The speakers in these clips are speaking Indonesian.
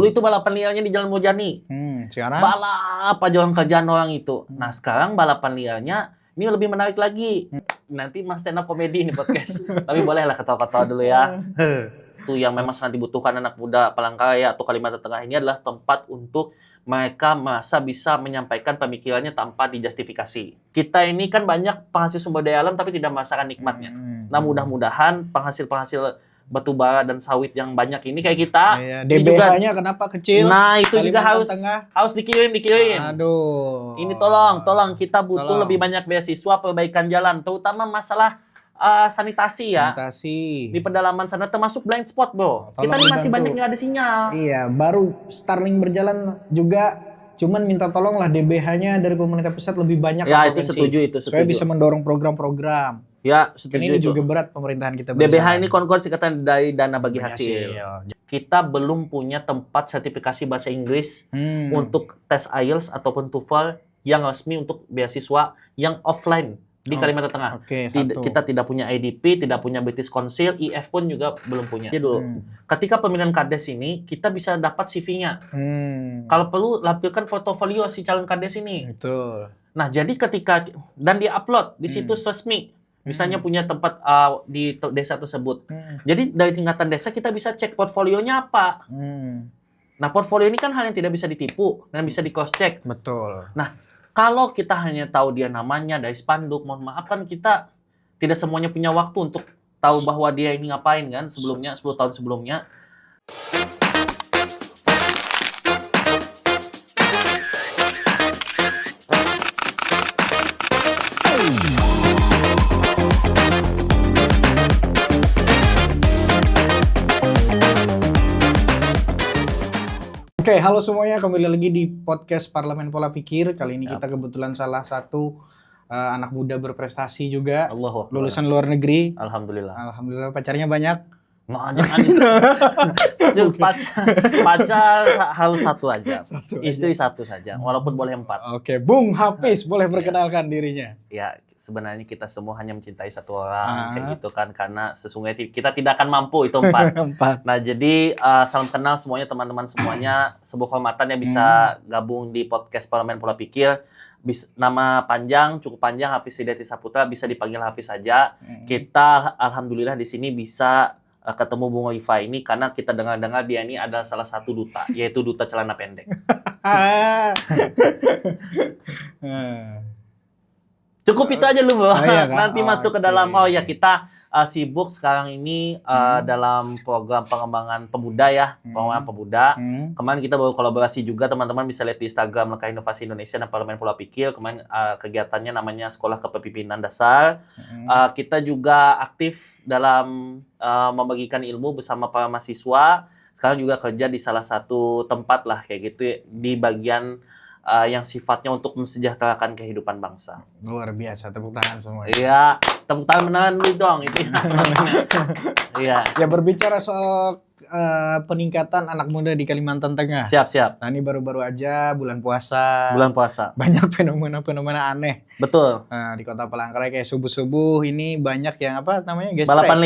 Dulu itu balapan liarnya di Jalan Mojani. Sekarang? Balap aja orang kerjaan orang itu. Nah, sekarang balapan liarnya ini lebih menarik lagi. Nanti mas stand up komedi ini podcast. Tapi bolehlah ketawa-ketawa dulu ya. Itu yang memang sangat dibutuhkan anak muda Palangkaraya atau Kalimantan Tengah ini adalah tempat untuk mereka masa bisa menyampaikan pemikirannya tanpa dijustifikasi. Kita ini kan banyak penghasil sumber daya alam tapi tidak merasakan nikmatnya. Nah, mudah-mudahan penghasil batu bara dan sawit yang banyak ini kayak kita. DBH-nya kenapa kecil? Nah, itu juga Tengah. harus dikirim. Aduh. Ini tolong kita butuh lebih banyak beasiswa perbaikan jalan, terutama masalah sanitasi ya. Sanitasi. Di pedalaman sana termasuk blind spot, Bro. Kita ini masih banyak nggak ada sinyal. Iya, baru Starlink berjalan juga, cuman minta tolonglah DBH-nya dari pemerintah pusat lebih banyak. Ya, itu setuju. Supaya bisa mendorong program-program. Ya, setuju. Ini juga berat pemerintahan kita. DBH ini kon-kon singkatan dari dana bagi hasil. Kita belum punya tempat sertifikasi bahasa Inggris untuk tes IELTS ataupun TOEFL yang resmi untuk beasiswa yang offline di Kalimantan Tengah. Kita tidak punya IDP, tidak punya British Council, IF pun juga belum punya. Jadi dulu, ketika pemilihan Kades ini, kita bisa dapat CV-nya. Kalau perlu, lampirkan portofolio si calon Kades ini. Betul. Nah, jadi ketika, dan di-upload di situs resmi, misalnya punya tempat di desa tersebut. Jadi dari tingkatan desa kita bisa cek portfolionya apa. Nah, portfolio ini kan hal yang tidak bisa ditipu dan bisa di-cross-check. Betul. Nah, kalau kita hanya tahu dia namanya dari spanduk, mohon maaf kan kita tidak semuanya punya waktu untuk tahu bahwa dia ini ngapain kan sebelumnya, 10 tahun sebelumnya. Oke, halo semuanya, kembali lagi di podcast Parlemen Pola Pikir. Kali ini kita kebetulan salah satu anak muda berprestasi juga, lulusan luar negeri. Alhamdulillah, pacarnya banyak. Nah, jangan itu. Pacar harus satu aja. Istri satu saja, walaupun boleh 4. Oke, Bung Hafiz, boleh perkenalkan dirinya. Ya, sebenarnya kita semua hanya mencintai satu orang, kayak gitu kan, karena sesungguhnya kita tidak akan mampu itu 4. Nah, jadi salam kenal semuanya, teman-teman semuanya, sebuah kehormatan yang bisa gabung di podcast Parlemen Pola Pikir. Nama panjang, cukup panjang, Hafiz Hidayati Saputra, bisa dipanggil Hafiz saja. Kita alhamdulillah di sini bisa ketemu Bung Rifa ini karena kita dengar-dengar dia ini adalah salah satu duta, yaitu duta celana pendek. Cukup itu aja lu, Bro. Nanti masuk ke dalam. Kita sibuk sekarang ini dalam program pengembangan pemuda ya, pengembangan pemuda. Kemarin kita baru kolaborasi juga, teman-teman bisa lihat di Instagram Langkah Inovasi Indonesia dan Parlemen Pola Pikir. Kemarin kegiatannya namanya Sekolah Kepemimpinan Dasar. Kita juga aktif dalam membagikan ilmu bersama para mahasiswa. Sekarang juga kerja di salah satu tempat lah kayak gitu di bagian yang sifatnya untuk mensejahterakan kehidupan bangsa. Luar biasa, tepuk tangan semua. Iya, tepuk tangan beneran dulu dong itu. Iya. Ya, berbicara soal peningkatan anak muda di Kalimantan Tengah. Siap. Nah, ini baru-baru aja bulan puasa. Banyak fenomena-fenomena aneh. Betul. Nah, di Kota Palangkaraya kayak subuh-subuh ini banyak yang apa namanya? Balapan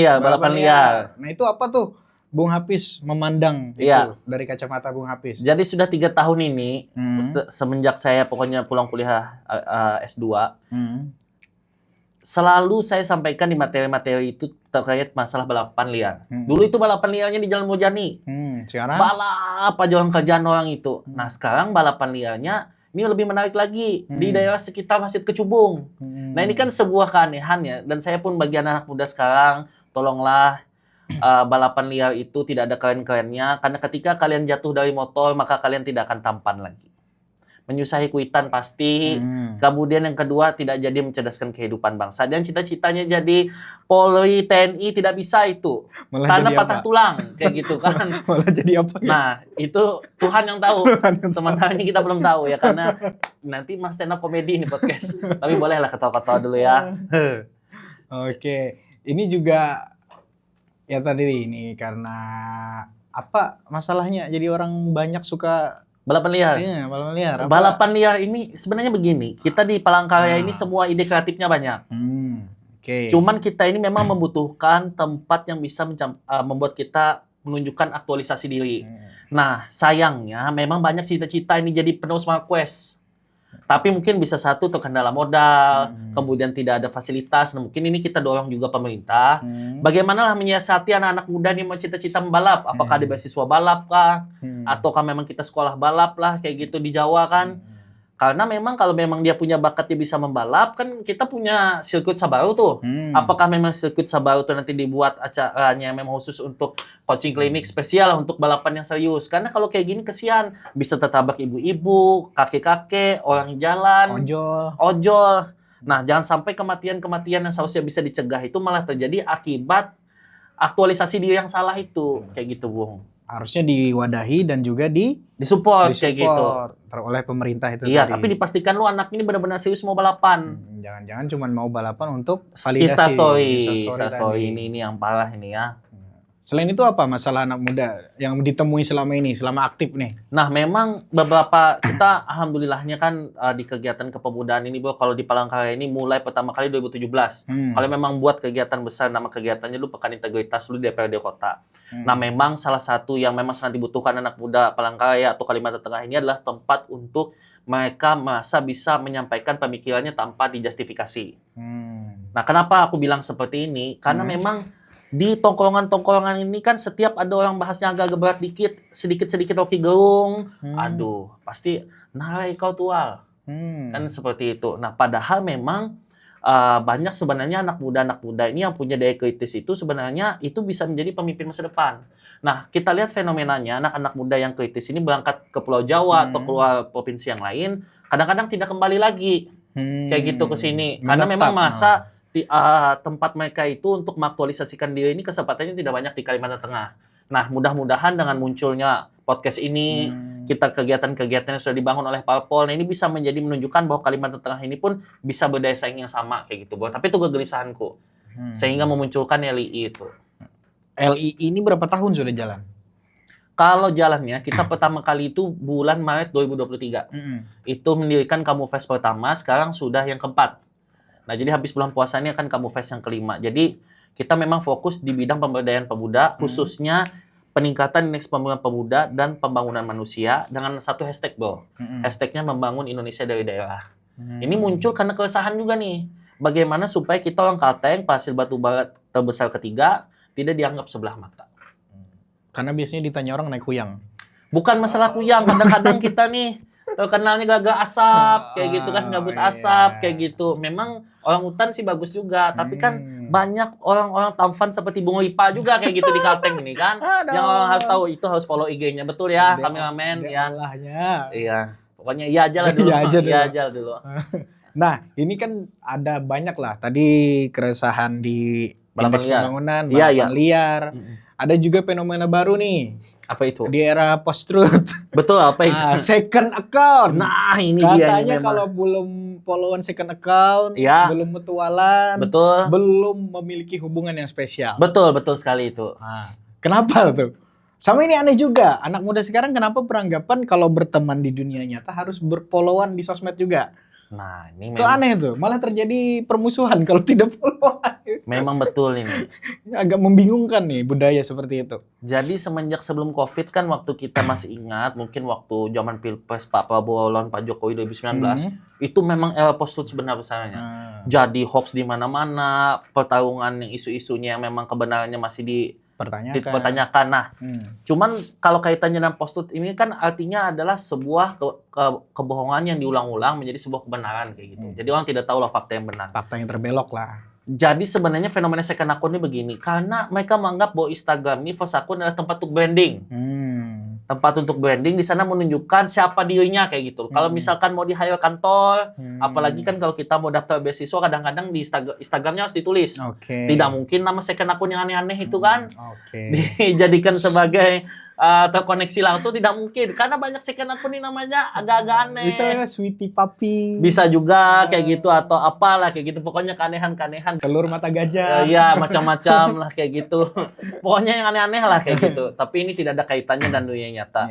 liar. Nah, itu apa tuh? Bung Hafiz memandang itu dari kacamata Bung Hafiz. Jadi sudah 3 tahun ini semenjak saya pokoknya pulang kuliah S2, selalu saya sampaikan di materi-materi itu terkait masalah balapan liar. Dulu itu balapan liarnya di Jalan Mojani. Sekarang? Balap aja orang kerjaan orang itu. Nah, sekarang balapan liarnya ini lebih menarik lagi di daerah sekitar Masjid Kecubung. Nah, ini kan sebuah keanehan ya, dan saya pun bagi anak muda sekarang, tolonglah balapan liar itu tidak ada keren-kerennya, karena ketika kalian jatuh dari motor maka kalian tidak akan tampan lagi. Menyusahi kuitan pasti. Kemudian yang kedua, tidak jadi mencerdaskan kehidupan bangsa. Dan cita-citanya jadi Polri, TNI tidak bisa itu. Karena patah tulang kayak gitu kan. Malah jadi apa ya? Nah, itu Tuhan yang tahu. Sementara ini kita belum tahu ya, karena nanti mas stand up komedi ini podcast. Tapi bolehlah ketawa-ketawa dulu ya. Oke, ini juga ya tadi ini karena apa masalahnya? Jadi orang banyak suka balapan liar. Iya, balapan liar. Balapan liar ini sebenarnya begini, kita di Palangkaraya ini semua ide kreatifnya banyak. Oke. Cuman kita ini memang membutuhkan tempat yang bisa membuat kita menunjukkan aktualisasi diri. Nah, sayangnya memang banyak cita-cita ini jadi penerus MarQuest. Tapi mungkin bisa satu terkendala modal, kemudian tidak ada fasilitas. Nah, mungkin ini kita dorong juga pemerintah. Bagaimana lah menyiasati anak-anak muda nih mau cita-cita membalap? Apakah ada beasiswa balap kah? Ataukah memang kita sekolah balap lah kayak gitu di Jawa kan? Karena memang kalau memang dia punya bakatnya bisa membalap, kan kita punya sirkuit Sabaru tuh. Apakah memang sirkuit Sabaru tuh nanti dibuat acaranya memang khusus untuk coaching klinik spesial untuk balapan yang serius? Karena kalau kayak gini kesian, bisa tertabrak ibu-ibu, kakek-kakek, orang jalan, ojol. Nah, jangan sampai kematian-kematian yang seharusnya bisa dicegah itu malah terjadi akibat aktualisasi diri yang salah itu. Kayak gitu, Bung. Harusnya diwadahi dan juga disupport kayak gitu oleh pemerintah itu iya, tadi. tapi dipastikan lu anak ini benar-benar serius mau balapan. Jangan-jangan cuma mau balapan untuk validasi. Instastory ini yang parah ini ya. Selain itu apa masalah anak muda yang ditemui selama ini, selama aktif nih? Nah, memang beberapa kita alhamdulillahnya kan di kegiatan kepemudaan ini, Bro, kalau di Palangkaraya ini mulai pertama kali 2017. Kalau memang buat kegiatan besar, nama kegiatannya lu Pekan Integritas lu DPRD Kota. Nah, memang salah satu yang memang sangat dibutuhkan anak muda Palangkaraya atau Kalimantan Tengah ini adalah tempat untuk mereka masa bisa menyampaikan pemikirannya tanpa dijustifikasi. Nah, kenapa aku bilang seperti ini? Karena memang di tongkrongan-tongkrongan ini kan setiap ada orang bahasnya agak berat dikit, sedikit-sedikit Rocky Gerung, aduh, pasti narai kau tual. Kan seperti itu. Nah, padahal memang banyak sebenarnya anak muda ini yang punya daya kritis itu sebenarnya itu bisa menjadi pemimpin masa depan. Nah, kita lihat fenomenanya anak-anak muda yang kritis ini berangkat ke Pulau Jawa atau keluar provinsi yang lain, kadang-kadang tidak kembali lagi kayak gitu ke sini. Karena memang masa tempat mereka itu untuk mengaktualisasikan diri ini kesempatannya tidak banyak di Kalimantan Tengah. Nah, mudah-mudahan dengan munculnya podcast ini, kita kegiatan-kegiatan yang sudah dibangun oleh Parpol, nah ini bisa menjadi menunjukkan bahwa Kalimantan Tengah ini pun bisa berdaya saing yang sama kayak gitu, Bro. Tapi itu kegelisahanku. Sehingga memunculkan LII itu. LII ini berapa tahun sudah jalan? Kalau jalannya, kita pertama kali itu bulan Maret 2023. Itu mendirikan Kamufest pertama, sekarang sudah yang keempat. Nah, jadi habis bulan puasa ini akan Kamufest yang kelima. Jadi, kita memang fokus di bidang pemberdayaan pemuda, khususnya peningkatan indeks pembangunan pemuda dan pembangunan manusia dengan satu hashtag, Bro. Hashtagnya membangun Indonesia dari daerah. Ini muncul karena keresahan juga nih. Bagaimana supaya kita orang Kalteng, penghasil batu bara terbesar ketiga, tidak dianggap sebelah mata. Karena biasanya ditanya orang naik kuyang. Bukan masalah kuyang, kadang-kadang kita nih kenalnya gagak asap, kayak gitu kan, gabut asap, kayak gitu. Memang orang hutan sih bagus juga, tapi kan banyak orang-orang tampan seperti Bung Ipa juga kayak gitu di Kalteng ini kan. Yang orang harus tahu itu harus follow IG-nya, betul ya, kameramen ya. Iya, pokoknya iya aja lah dulu. Iya aja dulu. Nah, ini kan ada banyak lah. Tadi keresahan di indeks pembangunan, balapan liar. Ada juga fenomena baru nih. Apa itu? Di era post-truth. Betul, apa itu? Second account. Nah, ini katanya dia. Katanya kalau belum followan second account, belum mutualan, belum memiliki hubungan yang spesial. Betul sekali itu. Kenapa tuh? Sama ini aneh juga. Anak muda sekarang kenapa beranggapan kalau berteman di dunia nyata harus berfollowan di sosmed juga? Nah, ini itu aneh tuh. Malah terjadi permusuhan kalau tidak followan. Memang betul ini. Agak membingungkan nih budaya seperti itu. Jadi semenjak sebelum Covid kan waktu kita masih ingat, mungkin waktu zaman Pilpres Pak Prabowo lawan Pak Jokowi 2019, itu memang era post-truth sebenarnya. Jadi hoax di mana-mana, pertarungan yang isu-isunya yang memang kebenarannya masih dipertanyakan. Nah, cuman kalau kaitannya dengan post-truth ini kan artinya adalah sebuah kebohongan yang diulang-ulang menjadi sebuah kebenaran kayak gitu. Jadi orang tidak tahu lah fakta yang benar. Fakta yang terbelok lah. Jadi sebenarnya fenomena second account ini begini, karena mereka menganggap bahwa Instagram ini first account adalah tempat untuk branding. Tempat untuk branding, di sana menunjukkan siapa dirinya kayak gitu. Kalau misalkan mau di-hire kantor, apalagi kan kalau kita mau daftar beasiswa, kadang-kadang di Instagramnya harus ditulis. Tidak mungkin nama second account yang aneh-aneh itu kan dijadikan sebagai terkoneksi langsung, tidak mungkin. Karena banyak second account ini namanya agak-agak aneh. Misalnya Sweetie Papi. Bisa juga kayak gitu, atau apalah kayak gitu. Pokoknya keanehan-keanehan. Telur mata gajah. Iya, macam-macam lah kayak gitu. Pokoknya yang aneh-aneh lah kayak gitu. Tapi ini tidak ada kaitannya dan dunia nyata.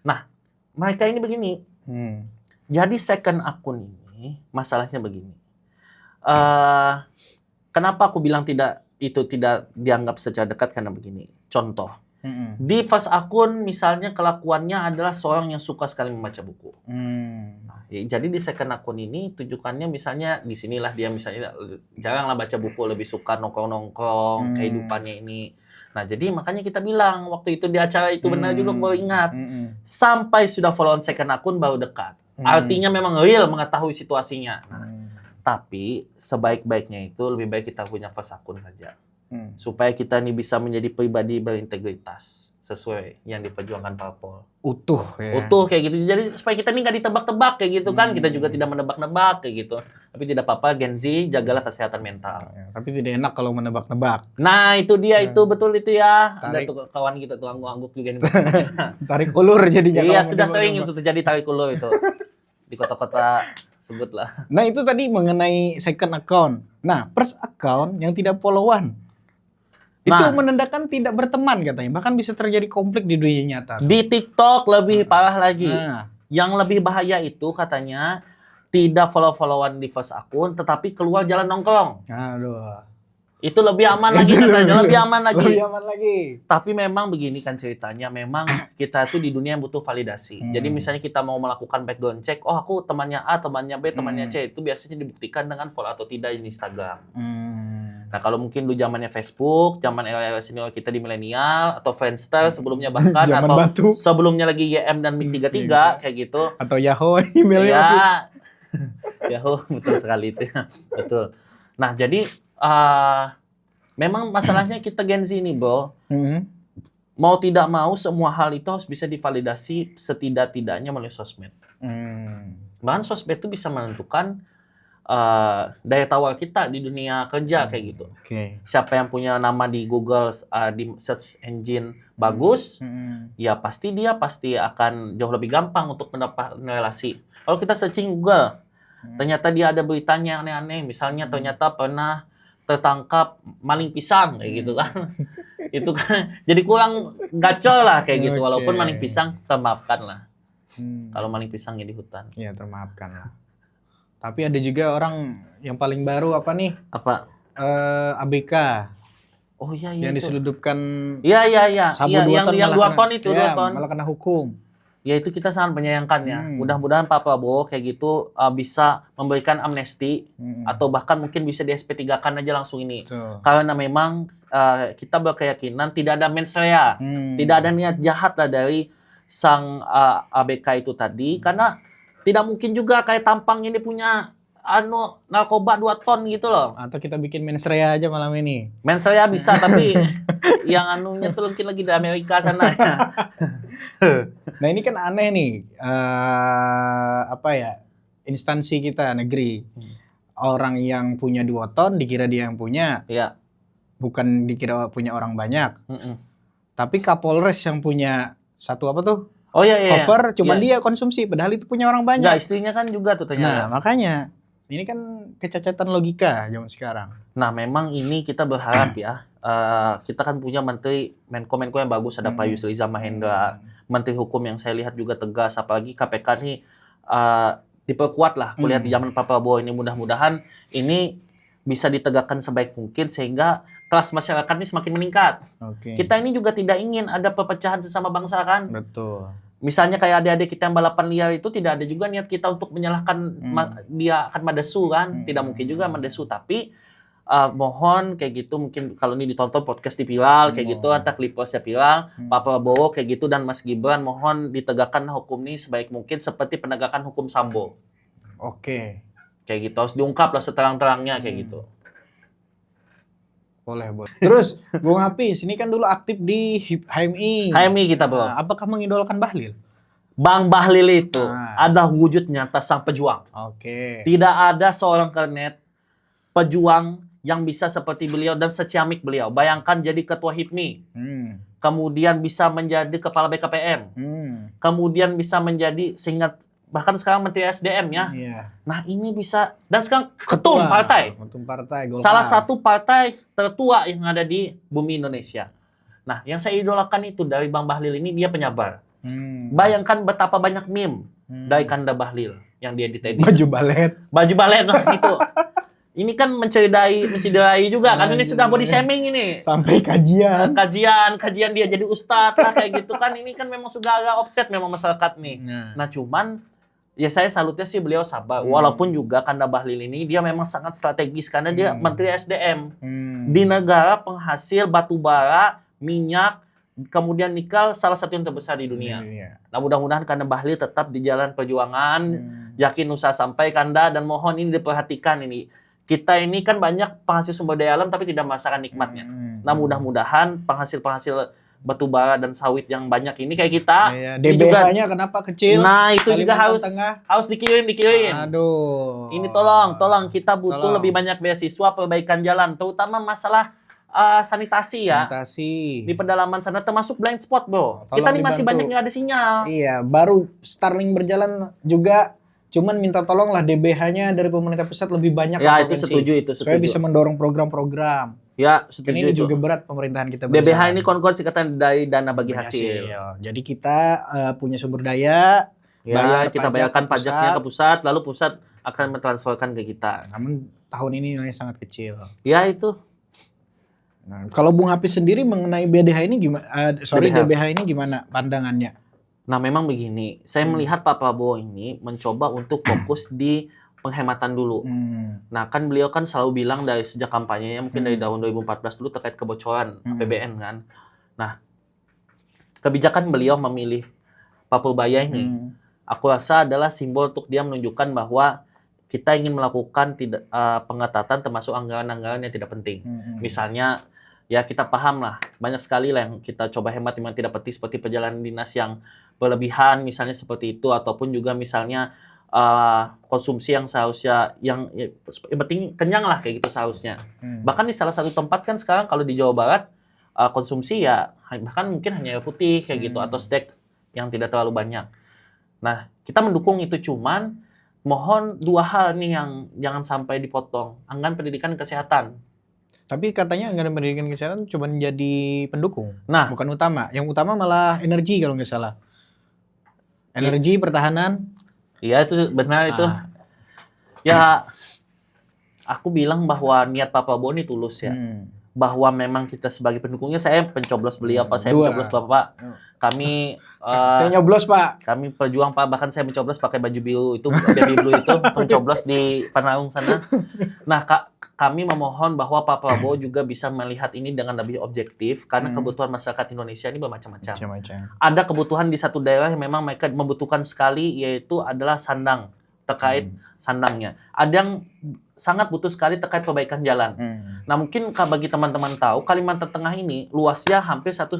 Nah, mereka ini begini. Jadi second akun ini, masalahnya begini. Kenapa aku bilang tidak dianggap secara dekat? Karena begini. Contoh. Di first akun misalnya kelakuannya adalah seorang yang suka sekali membaca buku. Nah, jadi di second akun ini tujukannya misalnya di sinilah dia misalnya jaranglah baca buku, lebih suka nongkrong-nongkrong kehidupannya ini. Nah, jadi makanya kita bilang waktu itu di acara itu benar juga baru ingat. Sampai sudah follow second akun baru dekat. Artinya memang real mengetahui situasinya. Nah, tapi sebaik-baiknya itu lebih baik kita punya first akun saja. Supaya kita ini bisa menjadi pribadi berintegritas sesuai yang diperjuangkan parpol. Utuh ya. Utuh kayak gitu. Jadi supaya kita ini nggak ditebak-tebak kayak gitu kan. Kita juga tidak menebak-nebak kayak gitu. Tapi tidak apa-apa, Gen Z, jagalah kesehatan mental. Tapi tidak enak kalau menebak-nebak. Nah, itu dia, itu betul itu ya. Ada tuh kawan kita tuh angguk-angguk juga nih. Tarik ulur jadinya. Iya, sudah sering itu terjadi tarik ulur itu. Di kota-kota sebutlah. Nah, itu tadi mengenai second account. Nah, first account yang tidak followan. Itu menandakan tidak berteman katanya. Bahkan bisa terjadi konflik di dunia nyata. Di TikTok lebih parah lagi. Yang lebih bahaya itu katanya tidak follow-followan di first akun, tetapi keluar jalan nongkrong. Aduh. Itu lebih aman lagi katanya, lebih aman lagi. Lebih aman lagi. Tapi memang begini kan ceritanya, memang kita itu di dunia yang butuh validasi. Jadi misalnya kita mau melakukan background check, oh aku temannya A, temannya B, temannya C, itu biasanya dibuktikan dengan follow atau tidak di Instagram. Nah, kalau mungkin dulu zamannya Facebook, zaman era senior kita di milenial atau Friendster sebelumnya bahkan atau batu. Sebelumnya lagi YM dan Mik33 kayak gitu. Atau Yahoo emailnya. Ya. Yahoo betul sekali itu ya. Betul. Nah, jadi memang masalahnya kita Gen Z ini, Bro. Mau tidak mau semua hal itu harus bisa divalidasi setidak-tidaknya melalui sosmed. Bahkan sosmed itu bisa menentukan daya tawar kita di dunia kerja kayak gitu. Siapa yang punya nama di Google di search engine bagus, ya pasti dia akan jauh lebih gampang untuk mendapat relasi. Kalau kita searching Google, ternyata dia ada beritanya aneh-aneh, misalnya ternyata pernah tertangkap maling pisang kayak gitu kan. Itu kan jadi kurang gacor lah kayak gitu, walaupun maling pisang termaafkan lah. Kalau maling pisangnya di hutan. Iya, termaafkan lah. Tapi ada juga orang yang paling baru apa nih? Apa? ABK. Oh iya yang itu. Diseludupkan. Iya. Sabu Yang 2 ton itu, 2 ton. Malah kena hukum. Ya itu kita sangat menyayangkan ya. Mudah-mudahan Pak Prabowo kayak gitu bisa memberikan amnesti atau bahkan mungkin bisa di SP3-kan aja langsung ini. Karena memang kita berkeyakinan tidak ada mens rea, tidak ada niat jahat lah dari sang ABK itu tadi, karena tidak mungkin juga kayak tampang ini punya narkoba 2 ton gitu loh. Atau kita bikin mens rea aja malam ini. Mens rea bisa tapi yang anunya tuh mungkin lagi di Amerika sana ya. Nah, ini kan aneh nih. Instansi kita negeri. Orang yang punya 2 ton dikira dia yang punya. Iya. Bukan dikira punya orang banyak. Tapi Kapolres yang punya satu apa tuh? Oh iya. Koper cuma dia konsumsi, padahal itu punya orang banyak. Enggak, istrinya kan juga tuh ternyata. Nah, makanya ini kan kecacatan logika zaman sekarang. Nah, memang ini kita berharap ya. Kita kan punya Menko yang bagus, ada Pak Yusril Iza Mahendra, Menteri Hukum yang saya lihat juga tegas, apalagi KPK nih diperkuat lah. Kulihat di zaman Pak Prabowo ini, mudah-mudahan ini bisa ditegakkan sebaik mungkin sehingga kelas masyarakat ini semakin meningkat. Kita ini juga tidak ingin ada perpecahan sesama bangsa kan. Betul. Misalnya kayak adik-adik kita yang balapan liar itu tidak ada juga niat kita untuk menyalahkan dia akan madesu kan. Tidak mungkin juga madesu, tapi mohon kayak gitu, mungkin kalau ini ditonton podcast di viral kayak gitu atau klipsnya viral, Pak Prabowo kayak gitu dan Mas Gibran, mohon ditegakkan hukum ini sebaik mungkin seperti penegakan hukum Sambo. Kayak gitu harus diungkap lah seterang-terangnya kayak gitu. Boleh. Terus Bung Hafiz ini kan dulu aktif di HMI. HMI kita, Bro. Apakah mengidolakan Bahlil? Bang Bahlil itu ada wujud nyata sang pejuang. Tidak ada seorang kernet pejuang yang bisa seperti beliau dan seciamik beliau. Bayangkan jadi ketua HIPMI. Kemudian bisa menjadi kepala BKPM. Kemudian bisa menjadi bahkan sekarang Menteri SDM ya. Nah, ini bisa, dan sekarang ketum partai. Golkar. Salah satu partai tertua yang ada di bumi Indonesia. Nah, yang saya idolakan itu dari Bang Bahlil ini, dia penyabar. Bayangkan betapa banyak meme dari Kanda Bahlil yang dia diteddy. Baju balet nah, itu. Ini kan menciderai juga kan, ini sudah body shaming ini. Sampai kajian dia jadi ustadz lah kayak gitu kan. Ini kan memang sudah agak offset memang masyarakat nih. Nah cuman ya saya salutnya sih beliau sabar. Walaupun juga Kanda Bahlil ini dia memang sangat strategis karena dia Menteri SDM di negara penghasil batu bara, minyak, kemudian nikel salah satu yang terbesar di dunia. Nah mudah-mudahan Kanda Bahlil tetap di jalan perjuangan, yakin usaha sampai Kanda, dan mohon ini diperhatikan ini. Kita ini kan banyak penghasil sumber daya alam tapi tidak merasakan nikmatnya. Nah mudah-mudahan penghasil batu bara dan sawit yang banyak ini kayak kita. DBH-nya kenapa kecil? Nah itu juga harus dikirim. Aduh. Ini tolong kita butuh lebih banyak beasiswa perbaikan jalan, terutama masalah sanitasi ya. Di pedalaman sana termasuk blind spot, bro. Kita nih masih banyak yang ada sinyal. Iya, baru Starlink berjalan juga. Cuman minta tolonglah DBH-nya dari pemerintah pusat lebih banyak. Ya itu setuju. Supaya bisa mendorong program-program. Ya setuju. Ini juga berat pemerintahan kita. DBH ini kon-kon singkatan dari dana bagi hasil. Jadi kita punya sumber daya. Ya kita bayarkan pajaknya ke pusat, lalu pusat akan mentransferkan ke kita. Namun tahun ini nilainya sangat kecil. Ya itu. Nah, kalau Bung Hafiz sendiri mengenai BDH ini gimana? DBH ini gimana pandangannya? Nah memang begini, saya melihat Pak Prabowo ini mencoba untuk fokus di penghematan dulu. Nah kan beliau kan selalu bilang dari sejak kampanyenya, mungkin dari tahun 2014 dulu terkait kebocoran APBN kan. Nah kebijakan beliau memilih Pak Purbaya ini, aku rasa adalah simbol untuk dia menunjukkan bahwa kita ingin melakukan pengetatan termasuk anggaran-anggaran yang tidak penting. Misalnya ya kita paham lah, banyak sekali lah yang kita coba hemat yang tidak penting seperti perjalanan dinas yang berlebihan misalnya seperti itu, ataupun juga misalnya konsumsi yang seharusnya yang penting kenyang lah kayak gitu seharusnya. Bahkan di salah satu tempat kan sekarang kalau di Jawa Barat konsumsi ya bahkan mungkin hanya air putih kayak gitu atau steak yang tidak terlalu banyak. Nah, kita mendukung itu, cuman mohon dua hal nih yang jangan sampai dipotong. Anggaran pendidikan dan kesehatan. Tapi katanya anggaran pendidikan kesehatan cuma jadi pendukung, bukan utama. Yang utama malah energi kalau nggak salah. Energi, pertahanan. Iya itu benar itu. Ya, aku bilang bahwa niat Pak Prabowo ini tulus ya. Bahwa memang kita sebagai pendukungnya, saya pencoblos beliau Pak, saya pencoblos Bapak. Kami saya nyoblos Pak. Kami pejuang Pak, bahkan saya mencoblos pakai baju biru itu, baby blue itu, mencoblos di Panarung sana. Nah, kami memohon bahwa Pak Prabowo juga bisa melihat ini dengan lebih objektif karena kebutuhan masyarakat Indonesia ini bermacam-macam. Ada kebutuhan di satu daerah yang memang mereka membutuhkan sekali, yaitu adalah sandang, terkait sandangnya. Ada yang sangat butuh sekali terkait perbaikan jalan. Nah mungkin bagi teman-teman tahu, Kalimantan Tengah ini luasnya hampir satu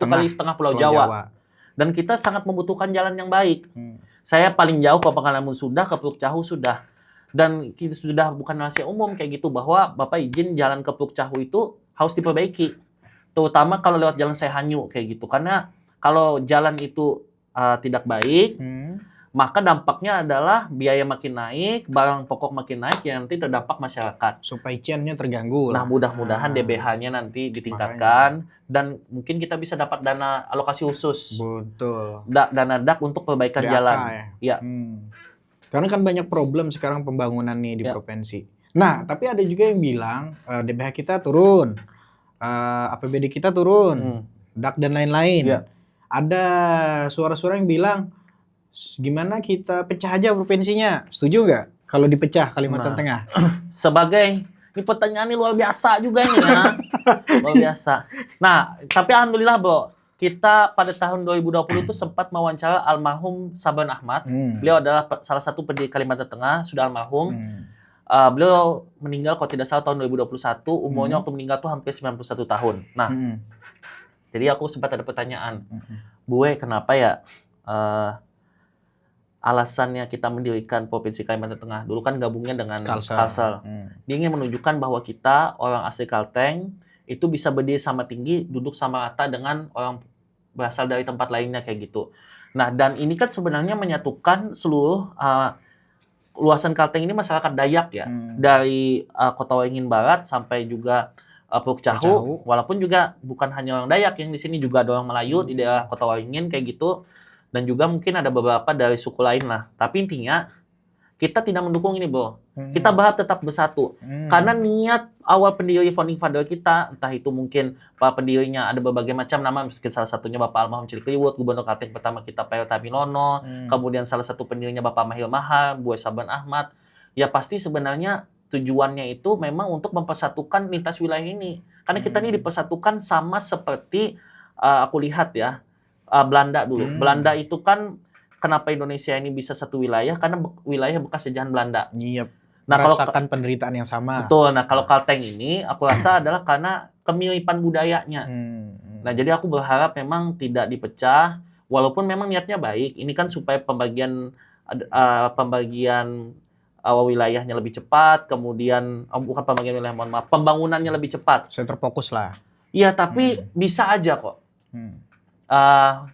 kali setengah Pulau Jawa. Dan kita sangat membutuhkan jalan yang baik. Saya paling jauh ke Pangalamun sudah, ke Puruk Cahu sudah. Dan kita sudah bukan rahasia umum kayak gitu, bahwa Bapak izin jalan ke Puruk Cahu itu harus diperbaiki. Terutama kalau lewat jalan Sehanyu kayak gitu. Karena kalau jalan itu tidak baik, maka dampaknya adalah biaya makin naik, barang pokok makin naik, yang nanti terdampak masyarakat. Supply chain-nya terganggu. Nah, mudah-mudahan DBH-nya nanti ditingkatkan dan mungkin kita bisa dapat dana alokasi khusus. Betul. Dana DAK untuk perbaikan jalan. Ya. Karena kan banyak problem sekarang pembangunan nih di provinsi. Nah, tapi ada juga yang bilang DBH kita turun, APBD kita turun, DAK dan lain-lain. Ada suara-suara yang bilang, gimana kita pecah aja provinsinya? Setuju nggak kalau dipecah Kalimantan Tengah? Ini pertanyaan ini luar biasa juga ini ya. Luar biasa. Nah, tapi alhamdulillah Bro, kita pada tahun 2020 itu sempat mewawancara almarhum Saban Ahmad. Beliau adalah salah satu pendiri Kalimantan Tengah, sudah almarhum. Beliau meninggal kalau tidak salah tahun 2021, umurnya waktu meninggal tuh hampir 91 tahun. Nah, jadi aku sempat ada pertanyaan, Bue, kenapa ya alasannya kita mendirikan Provinsi Kalimantan Tengah? Dulu kan gabungnya dengan Kalsel. Dia ingin menunjukkan bahwa kita, orang asli Kalteng, itu bisa berdiri sama tinggi, duduk sama rata dengan orang berasal dari tempat lainnya kayak gitu. Nah, dan ini kan sebenarnya menyatukan seluruh luasan Kalteng ini masyarakat Dayak ya. Dari Kota Waringin Barat sampai juga Puruk Cahu. Walaupun juga bukan hanya orang Dayak yang di sini, juga ada orang Melayu di daerah Kota Waringin kayak gitu. Dan juga mungkin ada beberapa dari suku lain lah. Tapi intinya kita tidak mendukung ini, Bro. Kita berharap tetap bersatu. Karena niat awal pendiri founding father kita, entah itu mungkin para pendirinya ada berbagai macam nama, mungkin salah satunya Bapak Almarhum Cilikriwut, Gubernur Kalteng pertama kita Pak Taminono, kemudian salah satu pendirinya Bapak Mahir Mahar, Buai Saban Ahmad. Ya pasti sebenarnya tujuannya itu memang untuk mempersatukan lintas wilayah ini. Karena kita ini dipersatukan sama seperti aku lihat ya, Belanda dulu. Belanda itu kan kenapa Indonesia ini bisa satu wilayah? Karena wilayah bekas jajahan Belanda. Iya. Nah, merasakan penderitaan yang sama. Betul. Nah, kalau Kalteng ini aku rasa adalah karena kemiripan budayanya. Nah, jadi aku berharap memang tidak dipecah, walaupun memang niatnya baik. Ini kan supaya pembagian wilayahnya lebih cepat, kemudian bukan pembagian wilayah, mohon maaf, pembangunannya lebih cepat. Saya terfokus lah. Iya, tapi bisa aja kok.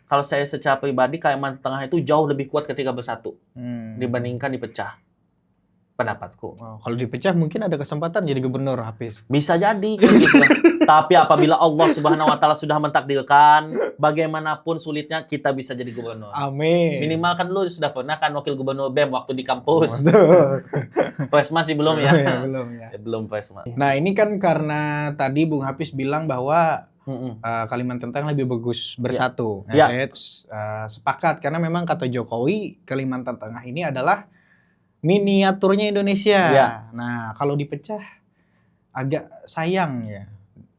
Kalau saya secara pribadi, Kalimantan Tengah itu jauh lebih kuat ketika bersatu dibandingkan dipecah. Pendapatku. Kalau dipecah mungkin ada kesempatan jadi gubernur, Hafiz. Bisa jadi. Gitu. Tapi apabila Allah Subhanahu Wa Taala sudah mentakdirkan, bagaimanapun sulitnya kita bisa jadi gubernur. Amin. Minimal kan lu sudah pernah kan wakil gubernur BEM waktu di kampus. Presma sih belum ya? Belum ya. Belum Presma. Nah ini kan karena tadi Bung Hafiz bilang bahwa Kalimantan Tengah lebih bagus bersatu. Ya. Saya sepakat karena memang kata Jokowi Kalimantan Tengah ini adalah miniaturnya Indonesia. Ya. Nah kalau dipecah agak sayang ya.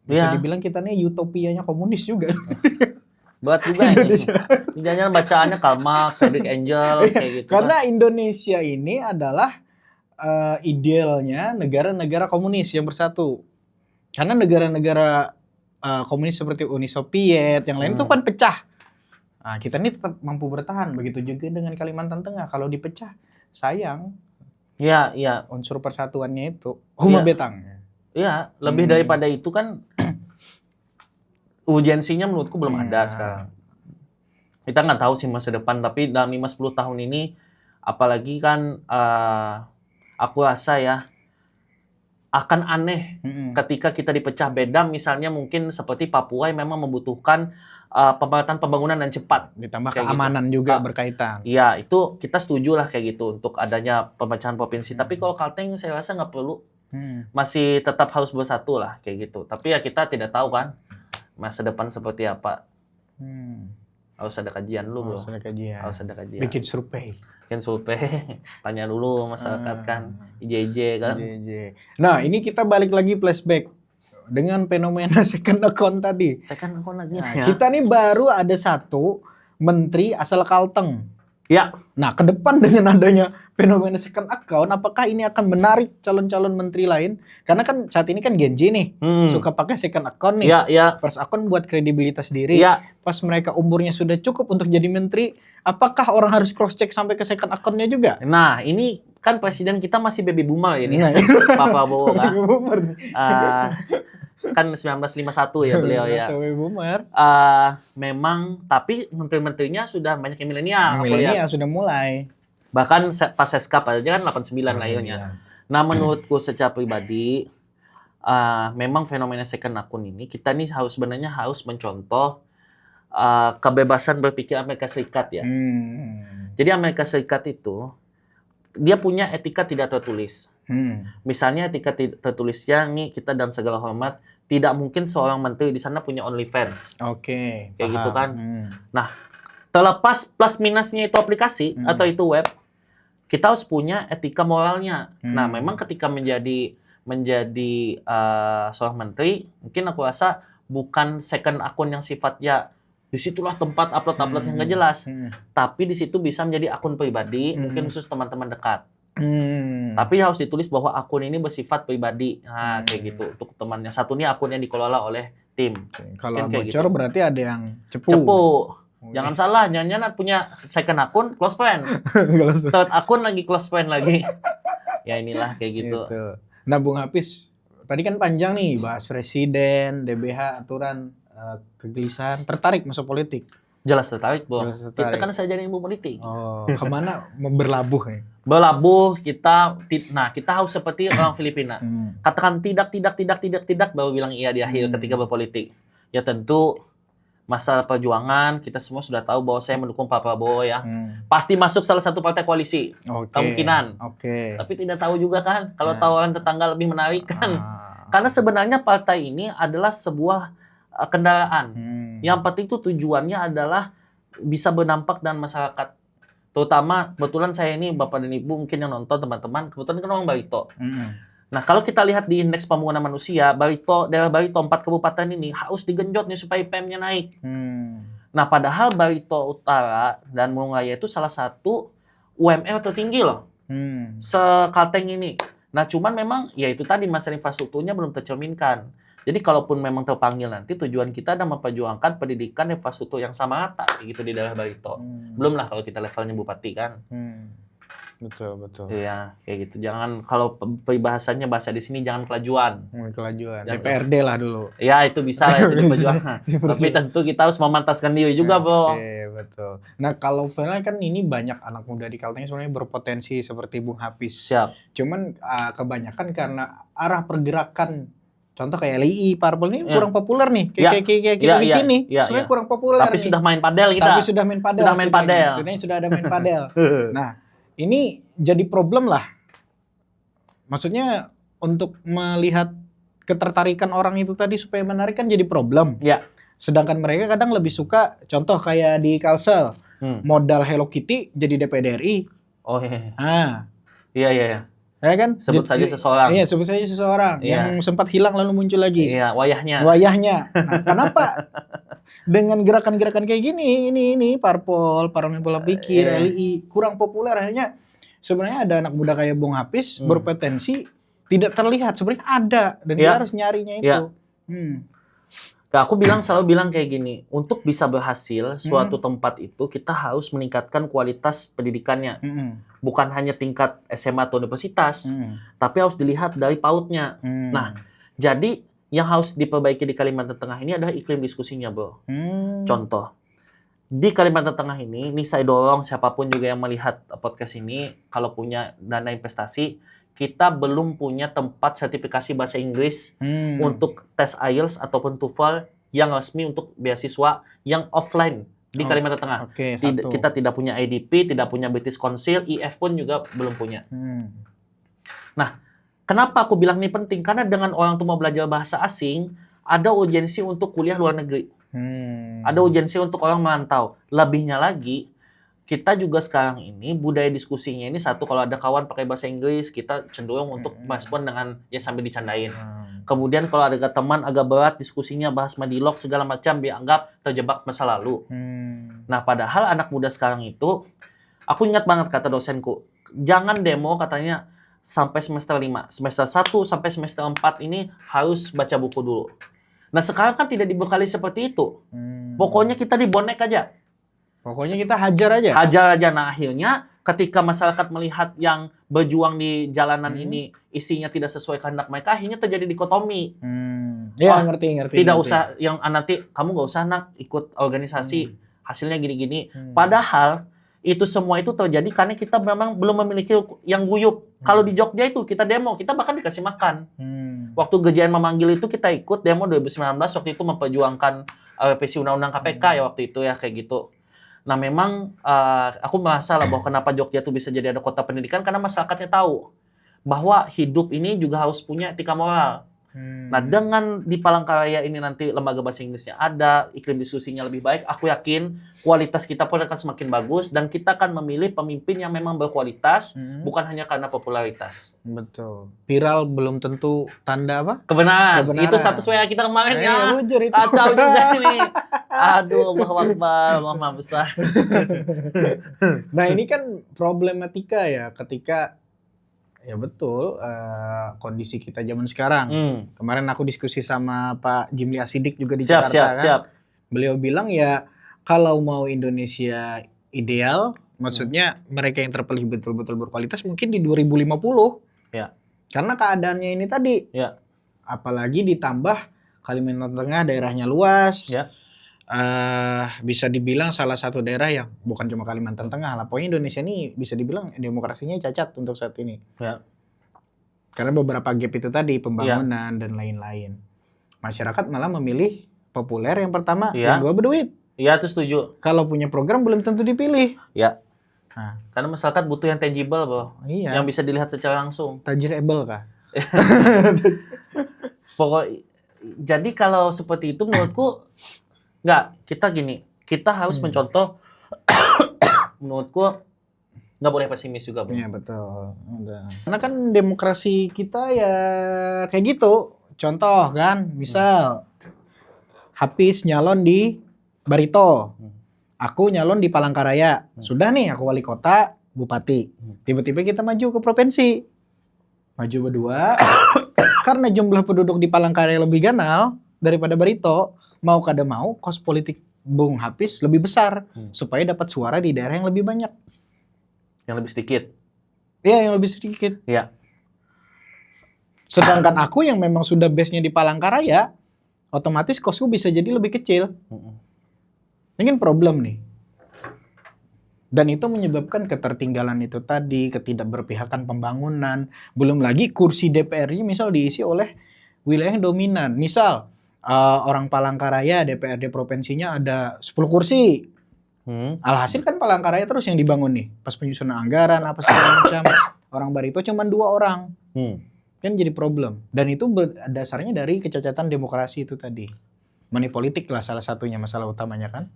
Bisa dibilang kita nih utopianya komunis juga. Berat juga ini. Jangan bacaannya Karl Marx, Friedrich Engels kayak gitu. Karena Indonesia ini adalah idealnya negara-negara komunis yang bersatu. Karena negara-negara komunis seperti Uni Soviet yang lain itu kan pecah. Nah, kita ini tetap mampu bertahan. Begitu juga dengan Kalimantan Tengah. Kalau dipecah, sayang. Iya. Unsur persatuannya itu. Huma betang. Iya, lebih daripada itu kan urgensinya menurutku belum ada sekarang. Kita nggak tahu sih masa depan, tapi dalam 5-10 tahun ini, apalagi kan aku rasa ya, akan aneh ketika kita dipecah beda, misalnya mungkin seperti Papua yang memang membutuhkan pembangunan dan cepat. Ditambah keamanan gitu. Juga berkaitan. Iya, itu kita setuju lah kayak gitu untuk adanya pemecahan provinsi. Tapi kalau Kalteng saya rasa nggak perlu. Masih tetap harus bersatu lah kayak gitu. Tapi ya kita tidak tahu kan masa depan seperti apa. Harus ada kajian dulu, bro. Harus ada kajian. Bikin survei. Tanya dulu masyarakat kan. IJJ kan. Nah, ini kita balik lagi flashback dengan fenomena second account tadi. Second account lagi. Nah, kita nih baru ada satu menteri asal Kalteng. Ya. Nah, ke depan dengan adanya fenomena second account, apakah ini akan menarik calon-calon menteri lain? Karena kan saat ini kan Gen Z nih, suka pakai second account nih. First account buat kredibilitas diri. Pas mereka umurnya sudah cukup untuk jadi menteri, apakah orang harus cross check sampai ke second account-nya juga? Nah, ini kan presiden kita masih baby boomer ini. Pak Prabowo kan. Baby boomer. Kan 1951 ya beliau ya. Baby boomer. Memang, tapi menteri-menterinya sudah banyak yang milenial. Milenial sudah mulai. Bahkan pas Seskap aja kan 89 lahirnya. Nah, menurutku secara pribadi, memang fenomena second akun ini, kita nih sebenarnya harus mencontoh kebebasan berpikir Amerika Serikat ya. Jadi Amerika Serikat itu, dia punya etika tidak tertulis. Misalnya etika tertulisnya nih, kita dan segala hormat, tidak mungkin seorang menteri di sana punya OnlyFans. Oke. Kayak gitu kan. Nah, terlepas plus minusnya itu aplikasi atau itu web, kita harus punya etika moralnya. Nah, memang ketika menjadi seorang menteri, mungkin aku rasa bukan second akun yang sifatnya disitulah tempat upload yang nggak jelas. Tapi di situ bisa menjadi akun pribadi, mungkin khusus teman-teman dekat. Tapi harus ditulis bahwa akun ini bersifat pribadi. Nah, kayak gitu. Untuk temannya. Satunya akun yang dikelola oleh tim. Kalau bocor gitu. Berarti ada yang cepu. Jangan salah, jangan-jangan punya second akun close friend. Third akun lagi close friend lagi. Ya inilah kayak gitu. Nah, Bung Hafiz, tadi kan panjang nih bahas presiden, DBH, aturan, kegelisahan. Tertarik masuk politik? Jelas tertarik, Bung. Kita kan saja ilmu politik. Oh, kemana berlabuh nih? Berlabuh kita harus seperti orang Filipina. Katakan tidak baru bilang iya di akhir ketika berpolitik. Ya tentu Masalah perjuangan, kita semua sudah tahu bahwa saya mendukung Pak Prabowo ya. Pasti masuk salah satu partai koalisi. Kemungkinan. Tapi tidak tahu juga kan, kalau tawaran tetangga lebih menarik kan. Karena sebenarnya partai ini adalah sebuah kendaraan. Yang penting itu tujuannya adalah bisa berdampak dan masyarakat. Terutama, kebetulan saya ini, Bapak dan Ibu mungkin yang nonton, teman-teman, kebetulan kan orang Barito. Nah, kalau kita lihat di indeks pembangunan manusia, daerah Barito 4 kabupaten ini harus digenjot nih supaya IPM-nya naik. Nah, padahal Barito Utara dan Murung Raya itu salah satu UMR tertinggi loh. Se-Kalteng ini. Nah, cuman memang ya itu tadi masalah infrastrukturnya belum tercerminkan. Jadi kalaupun memang terpanggil nanti, tujuan kita adalah memperjuangkan pendidikan infrastruktur yang sama rata gitu di daerah Barito. Belum lah kalau kita levelnya bupati kan. Betul. Iya, kayak gitu. Jangan, kalau peribahasanya bahasa di sini jangan kelajuan. DPRD lah dulu. Ya, itu bisa lah, itu diperjuangkan. Tapi tentu kita harus memantaskan diri juga, Bro. Oke, betul. Nah, kalau sebenarnya kan ini banyak anak muda di Kalteng sebenarnya berpotensi seperti Bung Hafiz. Siap. Cuman kebanyakan karena arah pergerakan, contoh kayak LII, Parpol ini kurang populer nih. Kayak kita bikin nih, sebenarnya kurang populer. Tapi sudah main padel kita. Sudah ada main padel. Nah, ini jadi problem lah. Maksudnya untuk melihat ketertarikan orang itu tadi supaya menarik kan jadi problem. Sedangkan mereka kadang lebih suka, contoh kayak di Kalsel, modal Hello Kitty jadi DPD RI. Oh iya. Iya. Ya kan? Sebut saja seseorang. Iya, sebut saja seseorang yang sempat hilang lalu muncul lagi. Iya, wayahnya. Nah, kenapa? Dengan gerakan-gerakan kayak gini, ini Parpol, Parlemen Pola Pikir, LII kurang populer. Akhirnya sebenarnya ada anak muda kayak Bung Hafiz berpotensi tidak terlihat, sebenarnya ada dan dia harus nyarinya itu. Nah, aku selalu bilang kayak gini, untuk bisa berhasil suatu tempat itu kita harus meningkatkan kualitas pendidikannya. Bukan hanya tingkat SMA atau universitas, tapi harus dilihat dari PAUD-nya. Nah, jadi yang harus diperbaiki di Kalimantan Tengah ini adalah iklim diskusinya, Bro. Contoh, di Kalimantan Tengah ini saya dorong siapapun juga yang melihat podcast ini, kalau punya dana investasi, kita belum punya tempat sertifikasi bahasa Inggris untuk tes IELTS ataupun TOEFL yang resmi untuk beasiswa yang offline di Kalimantan Tengah. Kita tidak punya IDP, tidak punya British Council, IF pun juga belum punya. Nah, kenapa aku bilang ini penting? Karena dengan orang tuh mau belajar bahasa asing, ada urgensi untuk kuliah luar negeri. Ada urgensi untuk orang merantau. Lebihnya lagi, kita juga sekarang ini budaya diskusinya ini satu, kalau ada kawan pakai bahasa Inggris, kita cenderung untuk merespon dengan ya sambil dicandain. Kemudian kalau ada teman agak berat diskusinya, bahas madilog segala macam, dianggap terjebak masa lalu. Nah, padahal anak muda sekarang itu, aku ingat banget kata dosenku, jangan demo katanya sampai semester 5. Semester 1 sampai semester 4 ini harus baca buku dulu. Nah, sekarang kan tidak dibekali seperti itu. Pokoknya kita dibonek aja. Pokoknya kita hajar aja. Nah, akhirnya ketika masyarakat melihat yang berjuang di jalanan ini isinya tidak sesuai kehendak mereka, akhirnya terjadi dikotomi. Ya, ngerti. Tidak usah yang nanti kamu nggak usah ikut organisasi, hasilnya gini-gini. Padahal itu semua itu terjadi karena kita memang belum memiliki yang guyup. Kalau di Jogja itu kita demo, kita bahkan dikasih makan. Waktu GJN memanggil itu kita ikut demo 2019, waktu itu memperjuangkan revisi Undang-Undang KPK ya waktu itu ya kayak gitu. Nah, memang aku merasa lah bahwa kenapa Jogja itu bisa jadi ada kota pendidikan, karena masyarakatnya tahu bahwa hidup ini juga harus punya etika moral. Nah, dengan di Palangkaraya ini nanti lembaga bahasa Inggrisnya ada, iklim diskusinya lebih baik, aku yakin kualitas kita pun akan semakin bagus dan kita akan memilih pemimpin yang memang berkualitas, bukan hanya karena popularitas. Betul. Viral belum tentu tanda apa? Kebenaran. Itu status WA kita kemarin ya. Kacau juga ini. Aduh, Allahu Akbar, Allah Maha Besar. Nah, ini kan problematika ya ketika ya betul, kondisi kita zaman sekarang. Kemarin aku diskusi sama Pak Jimli Asidik juga di Jakarta kan. Beliau bilang ya kalau mau Indonesia ideal, maksudnya mereka yang terpilih betul-betul berkualitas mungkin di 2050. Ya. Karena keadaannya ini tadi. Ya. Apalagi ditambah Kalimantan Tengah daerahnya luas. Ya. Bisa dibilang salah satu daerah yang bukan cuma Kalimantan Tengah lah, pokoknya Indonesia ini bisa dibilang demokrasinya cacat untuk saat ini. Ya. Karena beberapa gap itu tadi, pembangunan dan lain-lain. Masyarakat malah memilih populer yang pertama, Iya. yang kedua berduit. Iya, itu setuju. Kalau punya program belum tentu dipilih. Ya. Nah, Karena masyarakat butuh yang tangible, Bro. iya. Yang bisa dilihat secara langsung. Tajirable kah? Jadi kalau seperti itu menurutku kita gini, kita harus mencontoh menurutku nggak boleh pesimis juga, Bro. Iya, betul. Udah. Karena kan demokrasi kita ya kayak gitu. Contoh kan, misal Hafiz nyalon di Barito. Aku nyalon di Palangkaraya. Sudah nih, aku wali kota, bupati. Tiba-tiba kita maju ke provinsi. Maju berdua. Karena jumlah penduduk di Palangkaraya lebih ganal daripada Barito, mau kada mau, kos politik Bung Hafiz lebih besar. Supaya dapat suara di daerah yang lebih banyak. Yang lebih sedikit. Iya, yang lebih sedikit. Iya. Sedangkan aku yang memang sudah base-nya di Palangkaraya, otomatis kosku bisa jadi lebih kecil. Ini kan problem nih. Dan itu menyebabkan ketertinggalan itu tadi, ketidakberpihakan pembangunan. Belum lagi kursi DPR-nya misal diisi oleh wilayah yang dominan. Misal, orang Palangkaraya, DPRD provinsinya ada 10 kursi. Alhasil kan Palangkaraya terus yang dibangun nih. Pas penyusunan anggaran, apa segala macam. Orang Barito cuma 2 orang. Kan jadi problem. Dan itu dasarnya dari kecacatan demokrasi itu tadi. Money politik lah salah satunya, masalah utamanya kan.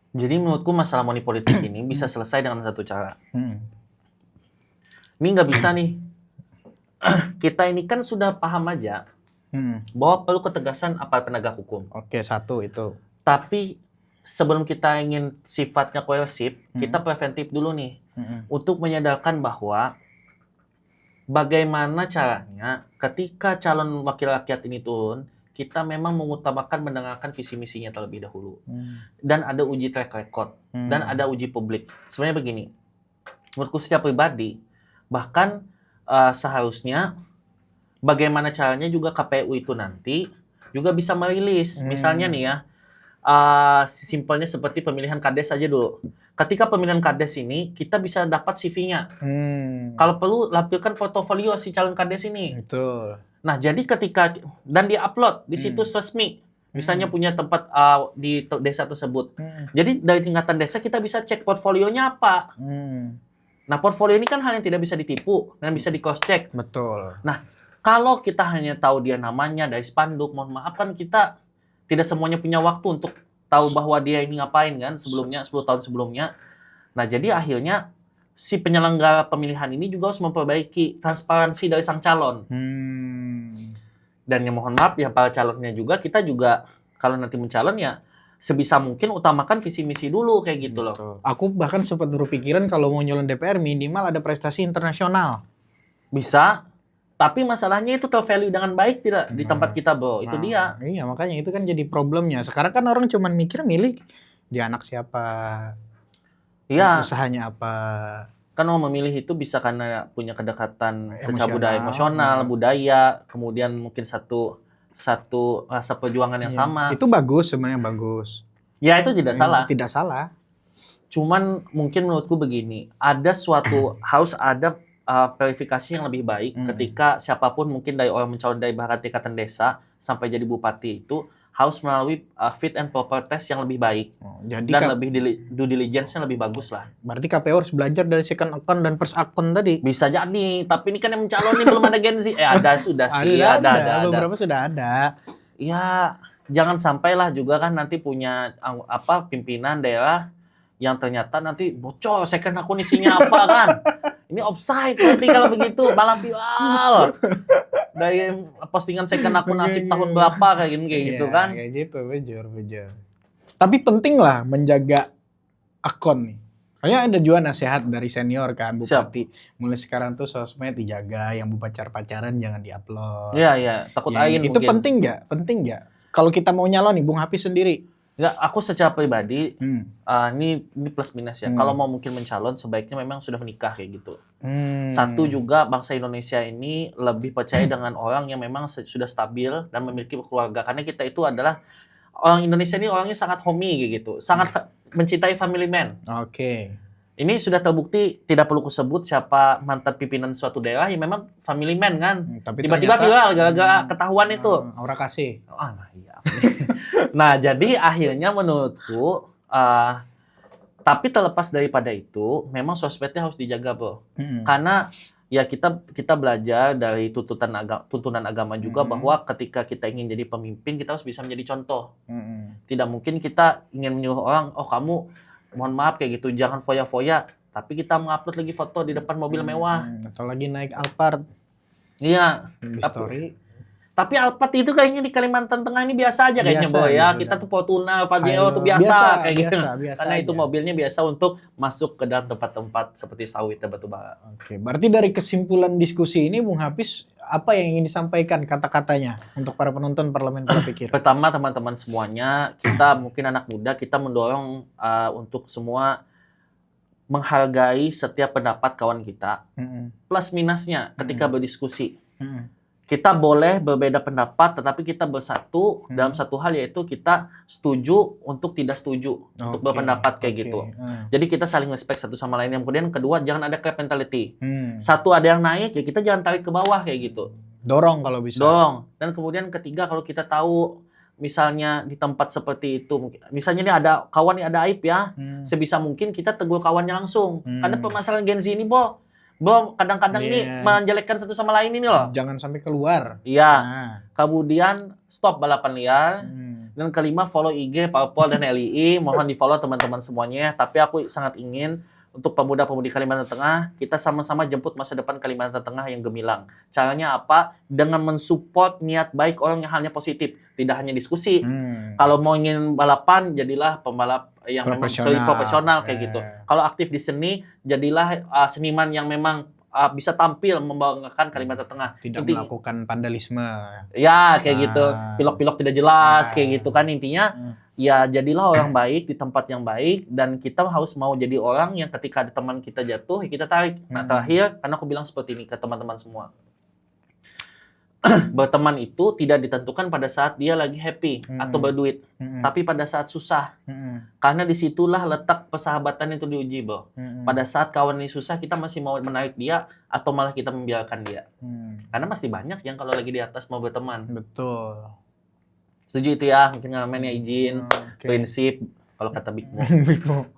Jadi menurutku masalah money politik ini bisa selesai dengan satu cara. Ini nggak bisa nih. Kita ini kan sudah paham aja bahwa perlu ketegasan aparat penegak hukum. Oke, satu itu. Tapi sebelum kita ingin sifatnya koersif, kita preventif dulu nih. Untuk menyadarkan bahwa bagaimana caranya ketika calon wakil rakyat ini turun, kita memang mengutamakan mendengarkan visi misinya terlebih dahulu. Dan ada uji track record. Dan ada uji publik. Sebenarnya begini, menurutku secara pribadi, bahkan seharusnya bagaimana caranya juga KPU itu nanti juga bisa merilis. Misalnya nih ya, simpelnya seperti pemilihan Kades aja dulu. Ketika pemilihan Kades ini, kita bisa dapat CV-nya. Kalau perlu, lampirkan portofolio si calon Kades ini. Betul. Nah, jadi ketika dan di-upload di situs resmi, misalnya punya tempat di desa tersebut. Jadi dari tingkatan desa kita bisa cek portfolionya apa. Nah, portfolio ini kan hal yang tidak bisa ditipu dan bisa di-cross-check. Betul. Nah, kalau kita hanya tahu dia namanya dari spanduk, mohon maaf kan kita tidak semuanya punya waktu untuk tahu bahwa dia ini ngapain kan sebelumnya, 10 tahun sebelumnya. Nah, jadi akhirnya si penyelenggara pemilihan ini juga harus memperbaiki transparansi dari sang calon. Dan yang mohon maaf ya para calonnya juga, kita juga kalau nanti mencalon ya sebisa mungkin utamakan visi misi dulu kayak gitu loh. Betul. Aku bahkan sempat berpikiran kalau mau nyalon DPR minimal ada prestasi internasional. Bisa, tapi masalahnya itu tervalue dengan baik tidak di tempat kita, Bro. Itu dia. Iya, makanya itu kan jadi problemnya. Sekarang kan orang cuma mikir milih dia anak siapa. Iya. Usahanya apa. Kan mau memilih itu bisa karena punya kedekatan secara budaya emosional, budaya, kemudian mungkin satu rasa perjuangan yang sama. Itu bagus, sebenarnya bagus. Ya, itu tidak salah. Tidak salah. Cuman mungkin menurutku begini, ada suatu harus ada verifikasi yang lebih baik ketika siapapun mungkin dari orang mencalon dari bahkan tingkatan desa sampai jadi bupati itu harus melalui fit and proper test yang lebih baik. Jadi dan lebih due diligence-nya lebih bagus lah. Berarti KPU harus belajar dari second account dan first account tadi. Bisa jadi, tapi ini kan yang mencalon nih belum ada Gen Z. Ada sudah sih, ada. Beberapa sudah ada. Ya, jangan sampailah juga kan nanti punya pimpinan daerah yang ternyata nanti bocor second akun isinya apa kan. Ini offside nanti kalau begitu, balap viral. Dari postingan second akun nasib tahun berapa kayak gitu kan. Kayak gitu, bejor. Tapi penting lah menjaga akun nih. Kayaknya ada juga nasihat dari senior kan, Bupati. Mulai sekarang tuh sosmed dijaga, yang pacaran jangan diupload. Iya, takut ain itu mungkin. Penting nggak? Kalau kita mau nyalon nih, Bung Hafiz sendiri. Enggak, aku secara pribadi, ini plus minus ya. Kalau mau mungkin mencalon, sebaiknya memang sudah menikah kayak gitu. Satu juga, bangsa Indonesia ini lebih percaya dengan orang yang memang sudah stabil dan memiliki keluarga. Karena kita itu adalah, orang Indonesia ini orangnya sangat homey kayak gitu. Sangat mencintai family man. Oke. Ini sudah terbukti, tidak perlu kusebut siapa mantan pimpinan suatu daerah yang memang family man kan. Tapi tiba-tiba viral gara-gara ketahuan itu. Aura kasih. Iya. Nah, jadi akhirnya menurutku, tapi terlepas daripada itu, memang sosmednya harus dijaga, Bro. Karena ya kita belajar dari tuntunan agama juga bahwa ketika kita ingin jadi pemimpin, kita harus bisa menjadi contoh. Tidak mungkin kita ingin menyuruh orang, oh kamu mohon maaf kayak gitu, jangan foya-foya. Tapi kita mengupload lagi foto di depan mobil mewah. Atau lagi naik Alphard. Iya. Di story. Tapi Alphard itu kayaknya di Kalimantan Tengah ini biasa aja kayaknya, Boy ya. Gitu, kita tuh Fortuna, Pajero tuh biasa kayak gitu. Karena itu aja. mobilnya biasa untuk masuk ke dalam tempat-tempat seperti sawit dan batubara. Oke, berarti dari kesimpulan diskusi ini Bung Hafiz, apa yang ingin disampaikan kata-katanya untuk para penonton Parlemen Pola Pikir? Pertama, teman-teman semuanya, kita mungkin anak muda, kita mendorong untuk semua menghargai setiap pendapat kawan kita. Plus minusnya ketika berdiskusi. Kita boleh berbeda pendapat, tetapi kita bersatu dalam satu hal, yaitu kita setuju untuk tidak setuju, untuk berpendapat kayak gitu. Jadi kita saling respect satu sama lain. Yang kemudian kedua, jangan ada crab mentality. Satu ada yang naik, ya kita jangan tarik ke bawah kayak gitu. Dorong kalau bisa. Dorong. Dan kemudian ketiga, kalau kita tahu misalnya di tempat seperti itu, misalnya ini ada kawan yang ada aib ya, sebisa mungkin kita tegur kawannya langsung. Karena permasalahan Gen Z ini, kadang-kadang ini menjelekkan satu sama lain ini loh. Jangan sampai keluar. Iya. Kemudian stop balapan liar. Dan kelima, follow IG, Parpol, dan LII. Mohon di-follow teman-teman semuanya. Tapi aku sangat ingin untuk pemuda-pemudi Kalimantan Tengah, kita sama-sama jemput masa depan Kalimantan Tengah yang gemilang. Caranya apa? Dengan mensupport niat baik orang yang halnya positif. Tidak hanya diskusi. Kalau mau ingin balapan, jadilah pembalap yang memang profesional kayak gitu. Kalau aktif di seni, jadilah seniman yang memang bisa tampil membanggakan Kalimantan Tengah. Tidak melakukan vandalisme. Ya, kayak gitu. Pilok-pilok tidak jelas, kayak gitu kan intinya. Ya, jadilah orang baik di tempat yang baik, dan kita harus mau jadi orang yang ketika ada teman kita jatuh, kita tarik. Nah, terakhir, karena aku bilang seperti ini ke teman-teman semua. Berteman itu tidak ditentukan pada saat dia lagi happy atau berduit, tapi pada saat susah. Karena disitulah letak persahabatan itu diuji, Bro. Pada saat kawan ini susah, kita masih mau menarik dia atau malah kita membiarkan dia. Karena masih banyak yang kalau lagi di atas mau berteman. Betul. Setuju itu ya, mungkin ngamennya izin, prinsip, kalau kata Big Mo.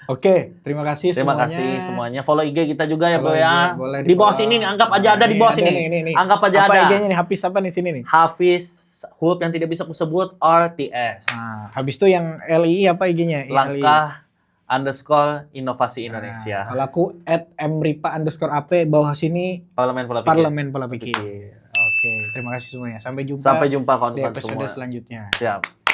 Oke, terima kasih semuanya. Terima kasih semuanya. Follow IG kita juga ya, Bro ya. Di bawah sini nih, anggap aja ada di bawah sini. Anggap aja ada. Apa IG-nya nih? Hafiz apa nih sini nih? Hafiz, huruf yang tidak bisa kusebut, RTS. Habis itu yang LII apa IG-nya? Langkah _ inovasi Indonesia. Kalau aku @mripa_ap, bawah sini Parlemen Pola Pikir. Oke, terima kasih semuanya. Sampai jumpa kawan-kawan di episode semua selanjutnya. Siap.